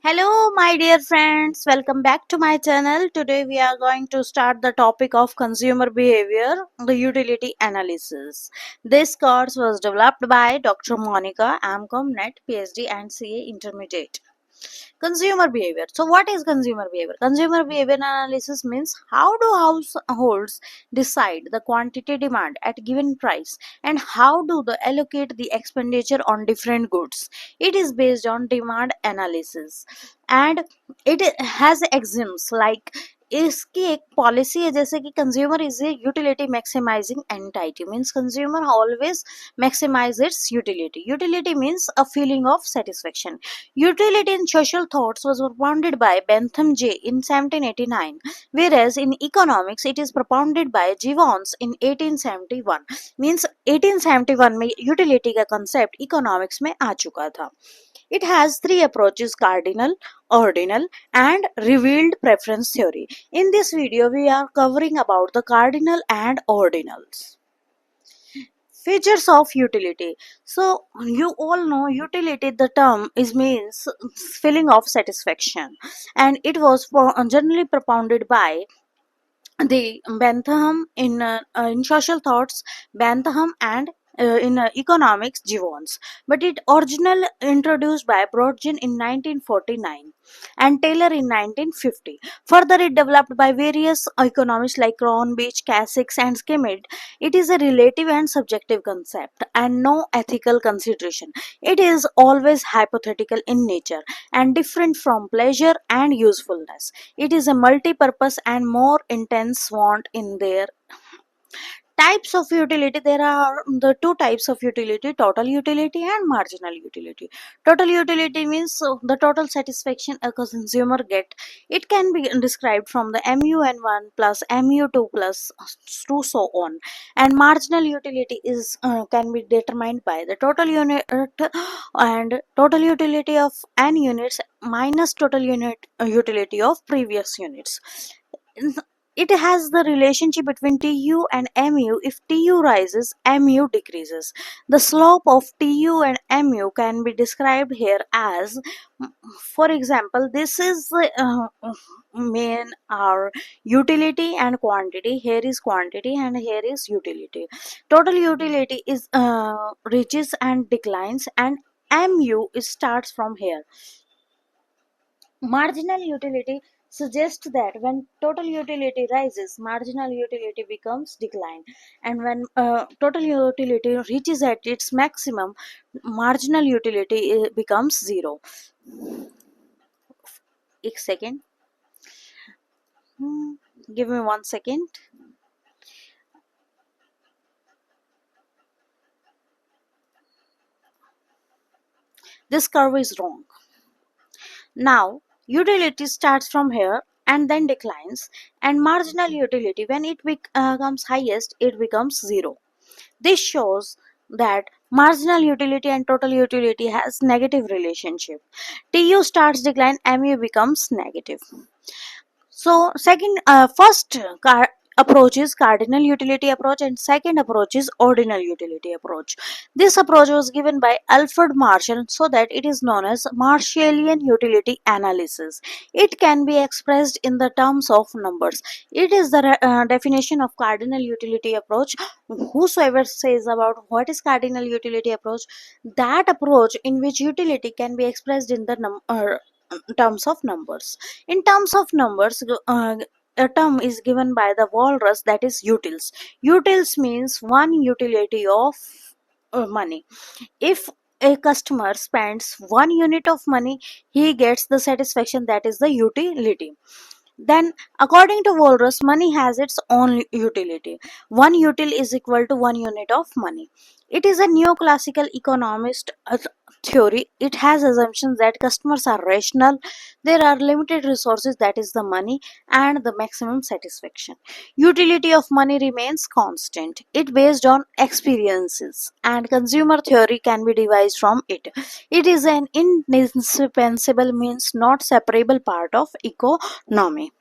Hello, my dear friends. Welcome back to my channel. Today, we are going to start the topic of consumer behavior, the utility analysis. This course was developed by Dr. Monica, AmCom Net, PhD, and CA Intermediate. Consumer behavior. So, what is consumer behavior? Consumer behavior analysis means how do households decide the quantity demand at given price and how do they allocate the expenditure on different goods. It is based on demand analysis and it has axioms like इसकी एक policy है जैसे कि consumer is a utility maximising entity means consumer always maximise its utility means a feeling of satisfaction. Utility in social thoughts was propounded by Bentham J. in 1789, whereas in economics it is propounded by Jevons in 1871. Means 1871 में utility का concept economics में आ चुका था. It has three approaches: cardinal, ordinal, and revealed preference theory. In this video, we are covering about the cardinal and ordinals. Features of utility. So you all know utility, the term is means feeling of satisfaction, and it was generally propounded by the Bentham in social thoughts, Bentham, and in economics, Jevons. But it original introduced by Brodgen in 1949 and Taylor in 1950. Further, it developed by various economists like Cronbach, Cassix, and Schmidt. It is a relative and subjective concept and no ethical consideration. It is always hypothetical in nature and different from pleasure and usefulness. It is a multi-purpose and more intense want in their types of utility. There are the two types of utility: total utility and marginal utility. Total utility means the total satisfaction a consumer get. It can be described from the MUN1 plus MU2 plus 2 so on, and marginal utility is can be determined by the total unit and total utility of n units minus total unit utility of previous units. It has the relationship between TU and MU. If TU rises, MU decreases. The slope of TU and MU can be described here as, for example, this is main our utility and quantity. Here is quantity and here is utility. Total utility is reaches and declines, and MU starts from here. Marginal utility suggests that when total utility rises, marginal utility becomes decline, and when total utility reaches at its maximum, marginal utility becomes zero. एक second. Give me 1 second. This curve is wrong. Now, utility starts from here and then declines, and marginal utility, when it becomes highest, it becomes zero. This shows that marginal utility and total utility has negative relationship. TU starts decline, MU becomes negative. So first approach is cardinal utility approach and second approach is ordinal utility approach. This approach was given by Alfred Marshall, so that it is known as Marshallian utility analysis. It can be expressed in the terms of numbers. It is the definition of cardinal utility approach. Whosoever says about what is cardinal utility approach, that approach in which utility can be expressed in the terms of numbers. In terms of numbers, a term is given by the walrus, that is utils. Utils means one utility of money. If a customer spends 1 unit of money, he gets the satisfaction, that is the utility. Then, according to Walrus, money has its own utility. One util is equal to 1 unit of money. It is a neoclassical economist theory. It has assumptions that customers are rational, there are limited resources, that is the money, and the maximum satisfaction. Utility of money remains constant. It based on experiences, and consumer theory can be devised from it. It is an indispensable means, not separable part of economy.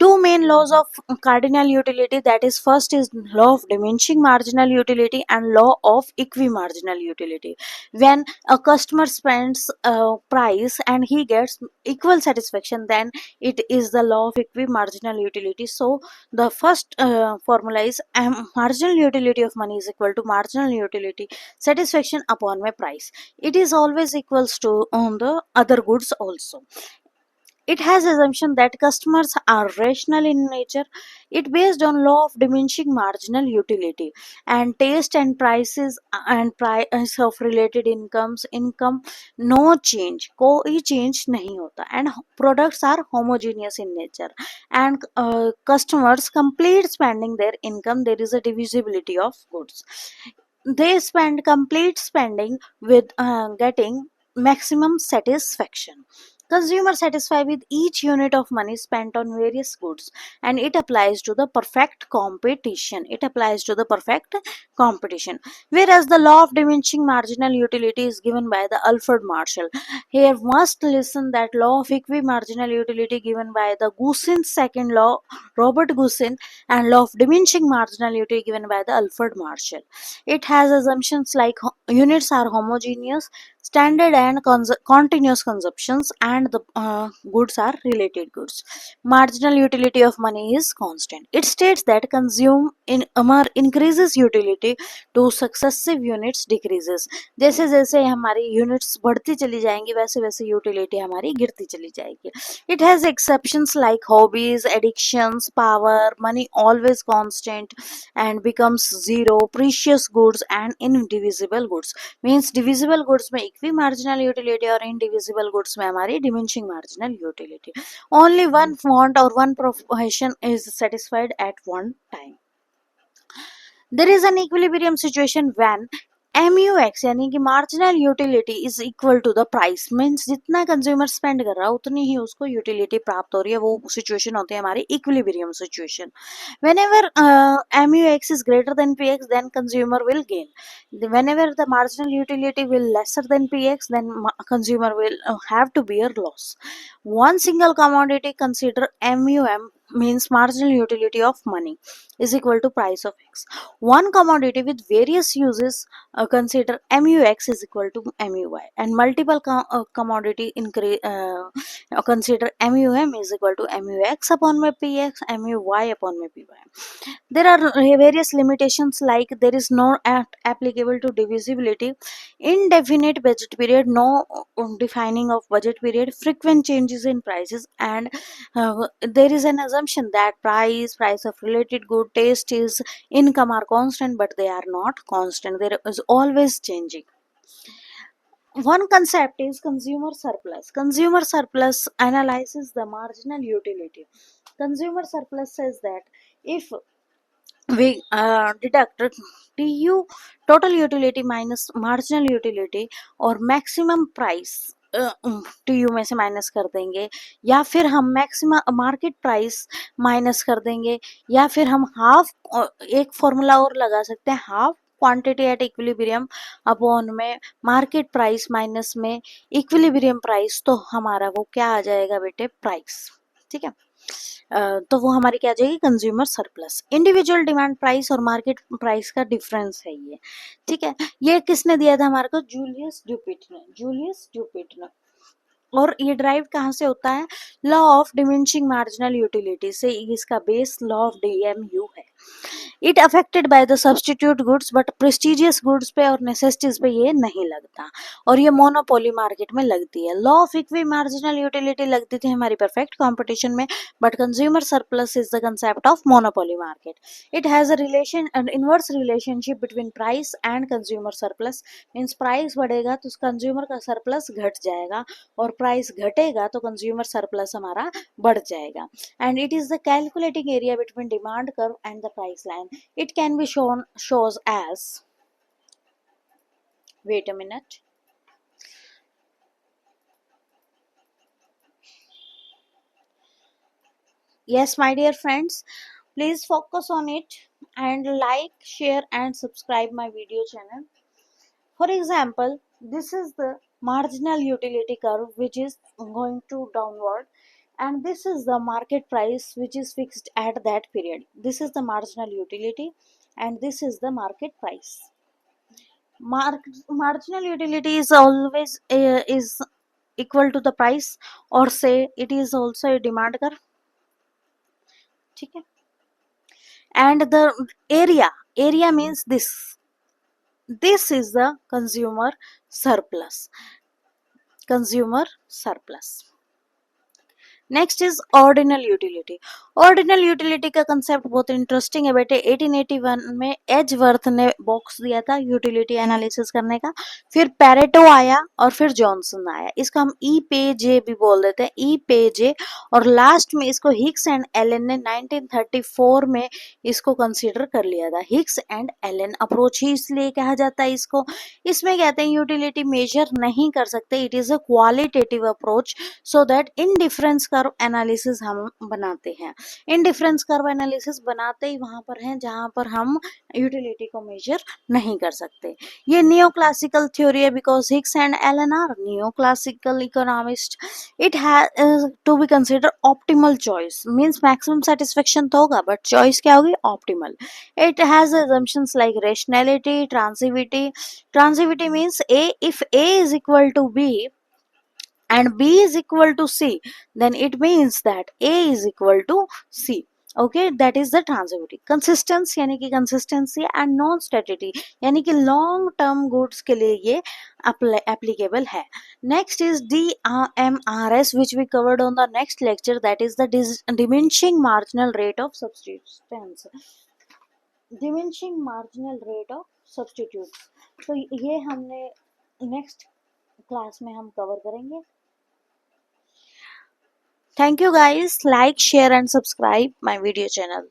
two main laws of cardinal utility, that is, first is law of diminishing marginal utility and law of equimarginal utility. When a customer spends a price and he gets equal satisfaction, then it is the law of equimarginal utility. So the first formula is marginal utility of money is equal to marginal utility satisfaction upon my price. It is always equals to on the other goods also. It has assumption that customers are rational in nature. It based on law of diminishing marginal utility, and taste and prices and price of related incomes income no change, कोई change नहीं होता, and products are homogeneous in nature, and customers complete spending their income. There is a divisibility of goods. They spend complete spending with getting maximum satisfaction. Consumers satisfy with each unit of money spent on various goods, and it applies to the perfect competition. It applies to the perfect competition. Whereas the law of diminishing marginal utility is given by the Alfred Marshall. Here must listen that law of equimarginal utility given by the Goosen's second law, Robert Goosen, and law of diminishing marginal utility given by the Alfred Marshall. It has assumptions like units are homogeneous, standard and continuous consumptions, and the goods are related goods. Marginal utility of money is constant. It states that consume in increases utility to successive units decreases. जैसे जैसे हमारी units बढ़ती चली जाएंगी वैसे वैसे utility हमारी गिरती चली जाएगी. It has exceptions like hobbies, addictions, power, money always constant and becomes zero, precious goods and indivisible goods. Means divisible goods में इक्वी मार्जिनल यूटिलिटी और इनडिविजिबल गुड्स में हमारी diminishing marginal utility. Only one want और one profession is satisfied at one time. There is an equilibrium situation when MUX यानी कि marginal utility is equal to the price. Means जितना consumer spend कर रहा है उतनी ही उसको यूटिलिटी प्राप्त हो रही है. वो सिचुएशन होती है हमारी equilibrium situation. whenever MUX is greater than PX, then consumer will gain. Whenever the marginal utility will lesser than PX, then consumer will have to bear loss. One single commodity, consider MUM, means marginal utility of money, is equal to price of X. One commodity with various uses, consider MUX is equal to MUY, and multiple commodity consider MUM is equal to MUX upon my PX, MUY upon my PY. There are various limitations like there is no act applicable to divisibility, indefinite budget period, no defining of budget period, frequent changes in prices, and there is an assumption that price of related good, taste is income are constant, but they are not constant. There is always changing. One concept is consumer surplus. Consumer surplus analyzes the marginal utility. Consumer surplus says that if we deduct TU, total utility minus marginal utility, और maximum price TU में से minus कर देंगे, या फिर हम maximum market price minus कर देंगे, या फिर हम हाफ, एक फॉर्मूला और लगा सकते हैं, half quantity at equilibrium upon में मार्केट प्राइस माइनस में इक्विलिब्रियम प्राइस, तो हमारा वो क्या आ जाएगा बेटे, प्राइस. ठीक है. तो वो हमारी क्या आ जाएगी, consumer surplus. Individual demand price और मार्केट प्राइस का डिफरेंस है ये. ठीक है. ये किसने दिया था हमारे को, जूलियस ड्यूपिट ने. जूलियस ड्यूपिट ने. और ये ड्राइव कहाँ से होता है, law of diminishing marginal utility से. इसका बेस लॉ ऑफ DMU है. It affected by the substitute goods, but prestigious goods पे और नेसेसिटीज पे ये नहीं लगता, और ये मोनोपोली मार्केट में लगती है. Law of equi marginal utility लगती थी हमारी परफेक्ट कंपटीशन में, but consumer surplus is the concept of monopoly market. It has a relation and inverse relationship between price and consumer surplus. Means price बढ़ेगा तो consumer का surplus घट जाएगा, और प्राइस घटेगा तो कंज्यूमर सरप्लस हमारा बढ़ जाएगा. And it is the calculating area between demand curve and the price line. It can be shows as, wait a minute, yes my dear friends, please focus on it and like, share and subscribe my video channel. For example, this is the marginal utility curve which is going to downward. and this is the market price which is fixed at that period. This is the marginal utility and this is the market price. Marginal utility is always is equal to the price, or say it is also a demand curve. ठीक है? And the area means this is the consumer surplus. Next is ordinal utility. Ordinal utility का concept बहुत interesting है बेटे. 1881 में Edgeworth ने box दिया था यूटिलिटी एनालिसिस करने का. फिर पैरेटो आया और फिर जॉनसन आया. इसको हम ई पे जे भी बोल देते हैं, ई पे जे. और लास्ट में इसको हिक्स एंड एलन ने 1934 में इसको कंसीडर कर लिया था. हिक्स एंड एलन अप्रोच ही इसलिए कहा जाता है इसको. इसमें कहते हैं यूटिलिटी मेजर नहीं कर सकते, it is a qualitative approach, so that indifference curve analysis हम बनाते हैं. इनडिफरेंस कर्व एनालिसिस बनाते ही वहां पर हैं जहां पर हम यूटिलिटी को मेजर नहीं कर सकते. ये नियो क्लासिकल थ्योरी है because Hicks and Allen are neo classical economist. It has to be consider optimal choice, means maximum satisfaction तो होगा बट चॉइस क्या होगी? Optimal. It has assumptions like rationality, transitivity means a, if a is equal to b and b is equal to c, then it means that a is equal to c. okay, that is the transitivity. consistency यानी कि consistency and non staticity यानी कि long term goods के लिए ये applicable है. next is DMRS which we covered on the next lecture, that is the diminishing marginal rate of substituents. diminishing marginal rate of substitutes. तो ये हमने next class में हम कवर करेंगे. Thank you guys. Like, share and subscribe my video channel.